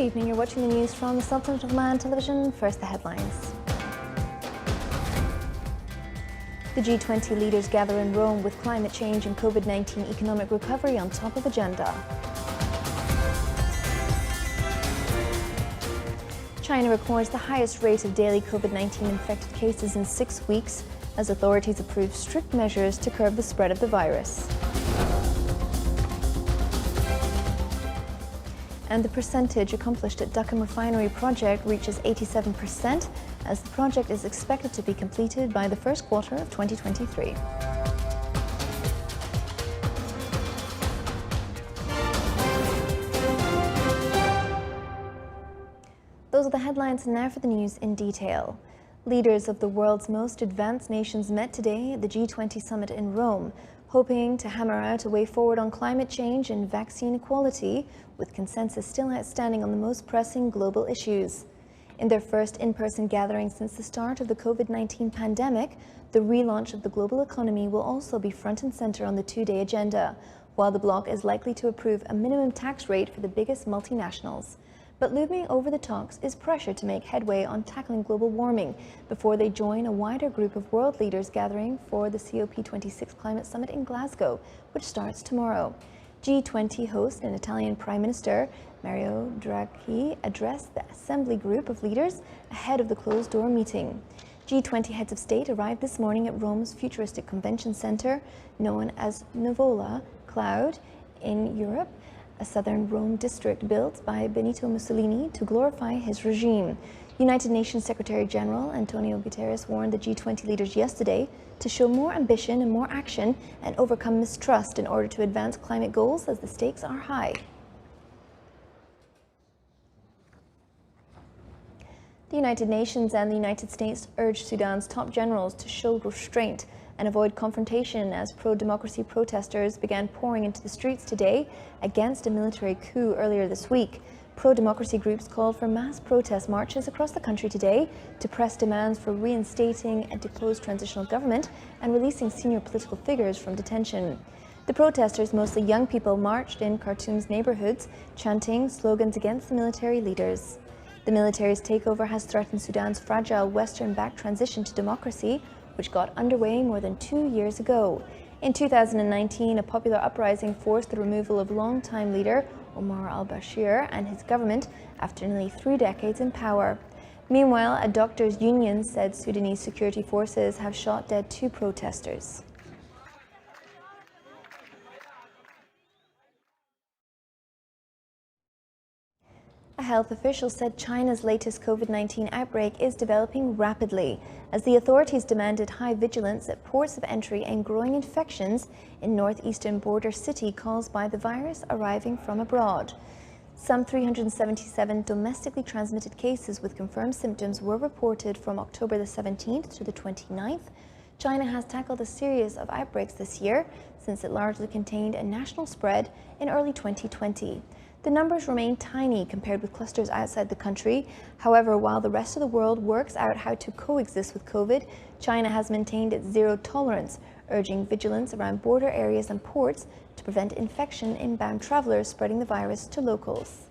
Good evening, you're watching the news from the Sultanate of Oman television. First, the headlines. The G20 leaders gather in Rome with climate change and COVID-19 economic recovery on top of agenda. China records the highest rate of daily COVID-19 infected cases in 6 weeks as authorities approve strict measures to curb the spread of the virus. And the percentage accomplished at Duqm Refinery project reaches 87%, as the project is expected to be completed by the first quarter of 2023. Those are the headlines, and now for the news in detail. Leaders of the world's most advanced nations met today at the G20 summit in Rome, hoping to hammer out a way forward on climate change and vaccine equality, with consensus still outstanding on the most pressing global issues. In their first in-person gathering since the start of the COVID-19 pandemic, the relaunch of the global economy will also be front and center on the two-day agenda, while the bloc is likely to approve a minimum tax rate for the biggest multinationals. But looming over the talks is pressure to make headway on tackling global warming before they join a wider group of world leaders gathering for the COP26 Climate Summit in Glasgow, which starts tomorrow. G20 host and Italian Prime Minister Mario Draghi addressed the assembly group of leaders ahead of the closed-door meeting. G20 heads of state arrived this morning at Rome's futuristic convention center, known as Nuvola Cloud in Europe, a southern Rome district built by Benito Mussolini to glorify his regime. United Nations Secretary General Antonio Guterres warned the G20 leaders yesterday to show more ambition and more action and overcome mistrust in order to advance climate goals, as the stakes are high. The United Nations and the United States urged Sudan's top generals to show restraint and avoid confrontation as pro-democracy protesters began pouring into the streets today against a military coup earlier this week. Pro-democracy groups called for mass protest marches across the country today to press demands for reinstating a deposed transitional government and releasing senior political figures from detention. The protesters, mostly young people, marched in Khartoum's neighborhoods, chanting slogans against the military leaders. The military's takeover has threatened Sudan's fragile western-backed transition to democracy, which got underway more than 2 years ago. In 2019, a popular uprising forced the removal of longtime leader Omar al-Bashir and his government after nearly 3 decades in power. Meanwhile, a doctors' union said Sudanese security forces have shot dead 2 protesters. A health official said China's latest COVID-19 outbreak is developing rapidly as the authorities demanded high vigilance at ports of entry and growing infections in northeastern border city caused by the virus arriving from abroad. Some 377 domestically transmitted cases with confirmed symptoms were reported from October the 17th to the 29th. China has tackled a series of outbreaks this year since it largely contained a national spread in early 2020. The numbers remain tiny compared with clusters outside the country. However, while the rest of the world works out how to coexist with COVID, China has maintained its zero tolerance, urging vigilance around border areas and ports to prevent infection inbound travelers spreading the virus to locals.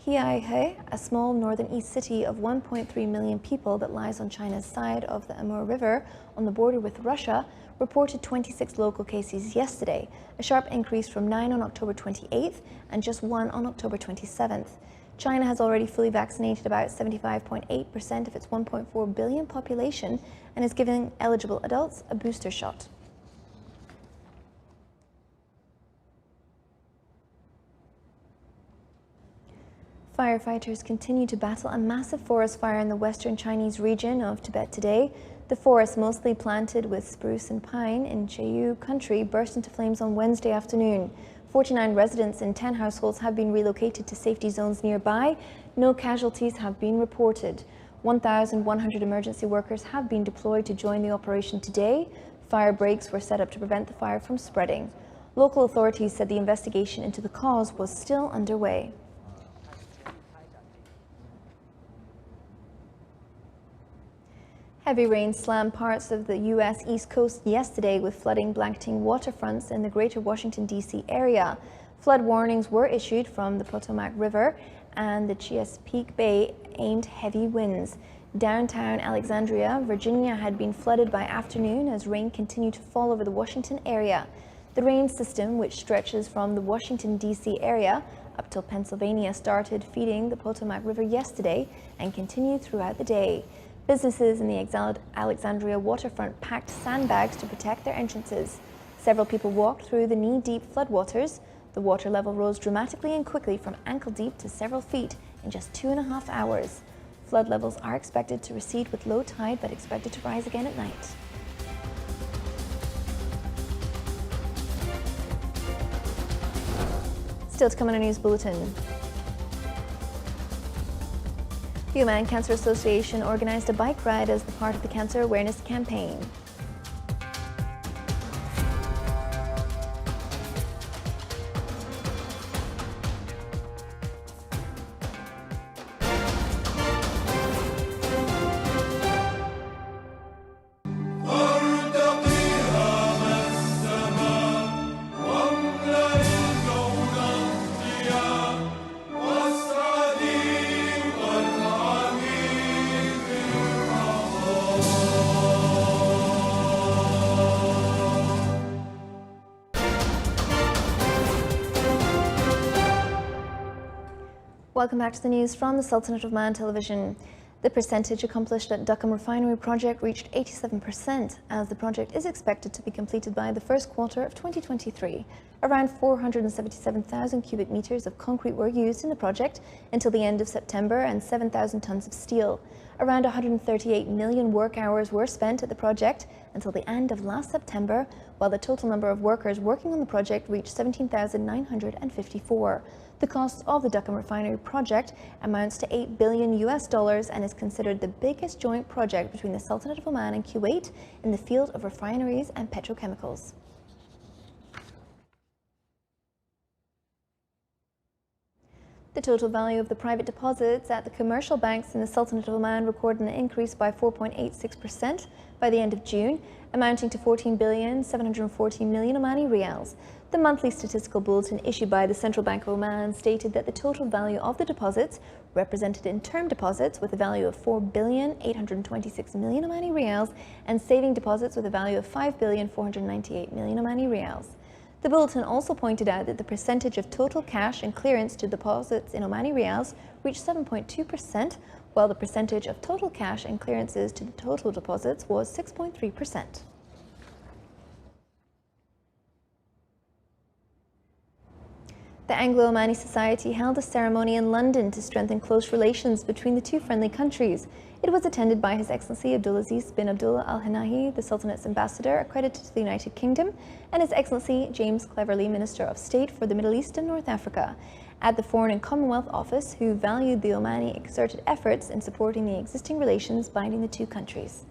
Haihe, a small northern east city of 1.3 million people that lies on China's side of the Amur River on the border with Russia, reported 26 local cases yesterday, a sharp increase from 9 on October 28th and just 1 on October 27th. China has already fully vaccinated about 75.8% of its 1.4 billion population and is giving eligible adults a booster shot. Firefighters continue to battle a massive forest fire in the western Chinese region of Tibet today. The forest, mostly planted with spruce and pine in Jeju country, burst into flames on Wednesday afternoon. 49 residents in 10 households have been relocated to safety zones nearby. No casualties have been reported. 1,100 emergency workers have been deployed to join the operation today. Fire breaks were set up to prevent the fire from spreading. Local authorities said the investigation into the cause was still underway. Heavy rain slammed parts of the U.S. East Coast yesterday, with flooding blanketing waterfronts in the greater Washington, D.C. area. Flood warnings were issued from the Potomac River and the Chesapeake Bay aimed heavy winds. Downtown Alexandria, Virginia had been flooded by afternoon as rain continued to fall over the Washington area. The rain system, which stretches from the Washington, D.C. area up till Pennsylvania, started feeding the Potomac River yesterday and continued throughout the day. Businesses in the Alexandria waterfront packed sandbags to protect their entrances. Several people walked through the knee-deep floodwaters. The water level rose dramatically and quickly from ankle-deep to several feet in just 2.5 hours. Flood levels are expected to recede with low tide, but expected to rise again at night. Still to come on our news bulletin. The Oman Cancer Association organized a bike ride as the part of the cancer awareness campaign. Welcome back to the news from the Sultanate of Oman television. The percentage accomplished at Duqm refinery project reached 87%, as the project is expected to be completed by the first quarter of 2023. Around 477,000 cubic meters of concrete were used in the project until the end of September, and 7,000 tons of steel. Around 138 million work hours were spent at the project until the end of last September, while the total number of workers working on the project reached 17,954. The cost of the Duqm refinery project amounts to $8 billion and is considered the biggest joint project between the Sultanate of Oman and Kuwait in the field of refineries and petrochemicals. The total value of the private deposits at the commercial banks in the Sultanate of Oman recorded an increase by 4.86% by the end of June, amounting to 14,740 million Omani riyals. The monthly statistical bulletin issued by the Central Bank of Oman stated that the total value of the deposits, represented in term deposits with a value of 4,826 million Omani riyals, and saving deposits with a value of 5,498 million Omani riyals. The bulletin also pointed out that the percentage of total cash and clearance to deposits in Omani riyals reached 7.2%, while the percentage of total cash and clearances to the total deposits was 6.3%. The Anglo-Omani Society held a ceremony in London to strengthen close relations between the two friendly countries. It was attended by His Excellency Abdulaziz bin Abdullah Al Hanahi, the Sultanate's ambassador accredited to the United Kingdom, and His Excellency James Cleverly, Minister of State for the Middle East and North Africa, at the Foreign and Commonwealth Office, who valued the Omani exerted efforts in supporting the existing relations binding the two countries.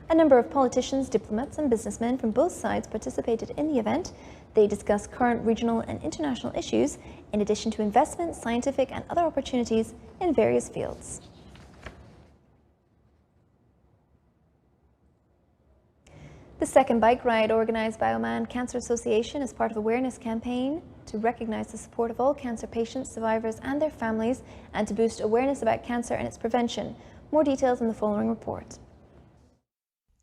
A number of politicians, diplomats, and businessmen from both sides participated in the event. They discussed current regional and international issues, in addition to investment, scientific, and other opportunities in various fields. The second bike ride, organized by Oman Cancer Association as part of awareness campaign to recognize the support of all cancer patients, survivors, and their families, and to boost awareness about cancer and its prevention. More details in the following report.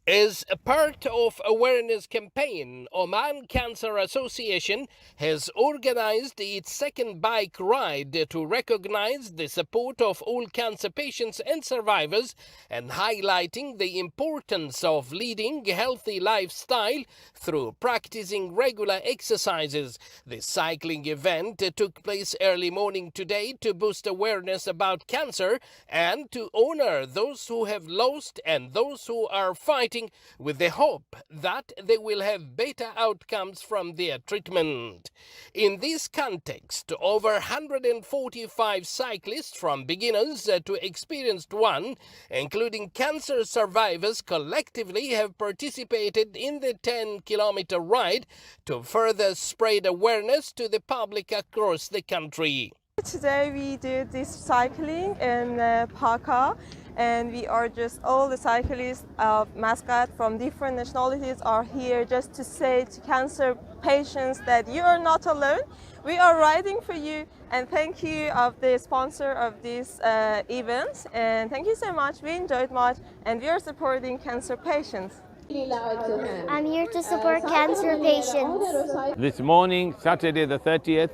As a part of awareness campaign, Oman Cancer Association has organized its second bike ride to recognize the support of all cancer patients and survivors, and highlighting the importance of leading a healthy lifestyle through practicing regular exercises. The cycling event took place early morning today to boost awareness about cancer and to honor those who have lost and those who are fighting, with the hope that they will have better outcomes from their treatment. In this context, over 145 cyclists from beginners to experienced one, including cancer survivors, collectively have participated in the 10-kilometer ride to further spread awareness to the public across the country. Today we did this cycling in Parka, and we are just all the cyclists of Muscat from different nationalities are here just to say to cancer patients that you are not alone. We are riding for you, and thank you of the sponsor of this event, and thank you so much. We enjoyed much, and we are supporting cancer patients. I'm here to support cancer patients. This morning, Saturday the 30th,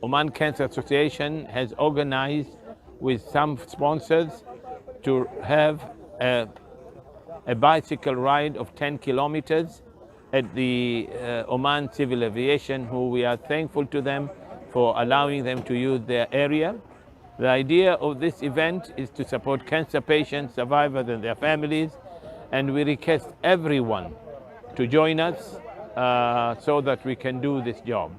Oman Cancer Association has organized with some sponsors to have a bicycle ride of 10 kilometers at the Oman Civil Aviation, who we are thankful to them for allowing them to use their area. The idea of this event is to support cancer patients, survivors and their families, and we request everyone to join us so that we can do this job.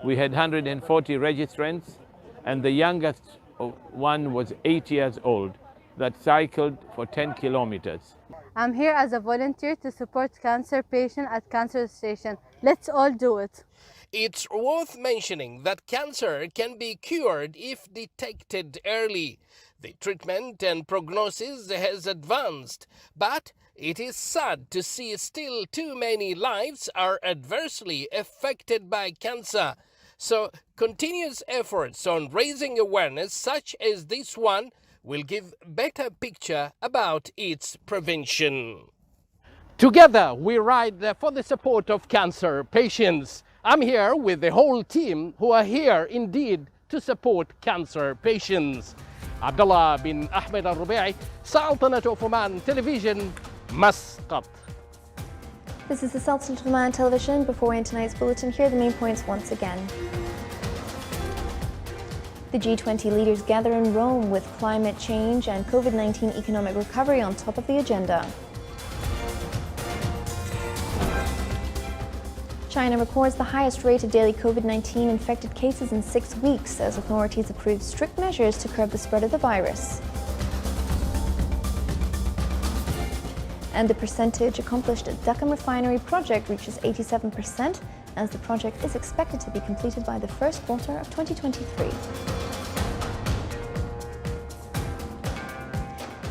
We had 140 registrants, and the youngest one was 8 years old that cycled for 10 kilometers. I'm here as a volunteer to support cancer patients at Cancer Station. Let's all do it. It's worth mentioning that cancer can be cured if detected early. The treatment and prognosis has advanced, but it is sad to see still too many lives are adversely affected by cancer. So continuous efforts on raising awareness such as this one will give better picture about its prevention. Together we ride for the support of cancer patients. I'm here with the whole team who are here indeed to support cancer patients. Abdullah bin Ahmed al-Rubai, Sultanate of Oman Television, Muscat. This is the Sultanate of Oman Television. Before we end tonight's bulletin, here are the main points once again. The G20 leaders gather in Rome with climate change and COVID-19 economic recovery on top of the agenda. China records the highest rate of daily COVID-19 infected cases in 6 weeks as authorities approve strict measures to curb the spread of the virus. And the percentage accomplished at Duqm refinery project reaches 87%, as the project is expected to be completed by the first quarter of 2023.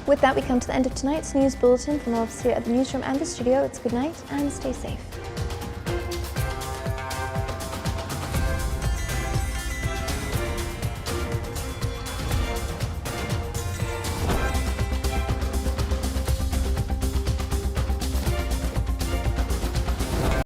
With that, we come to the end of tonight's news bulletin. From all of us here at the newsroom and the studio, it's good night and stay safe.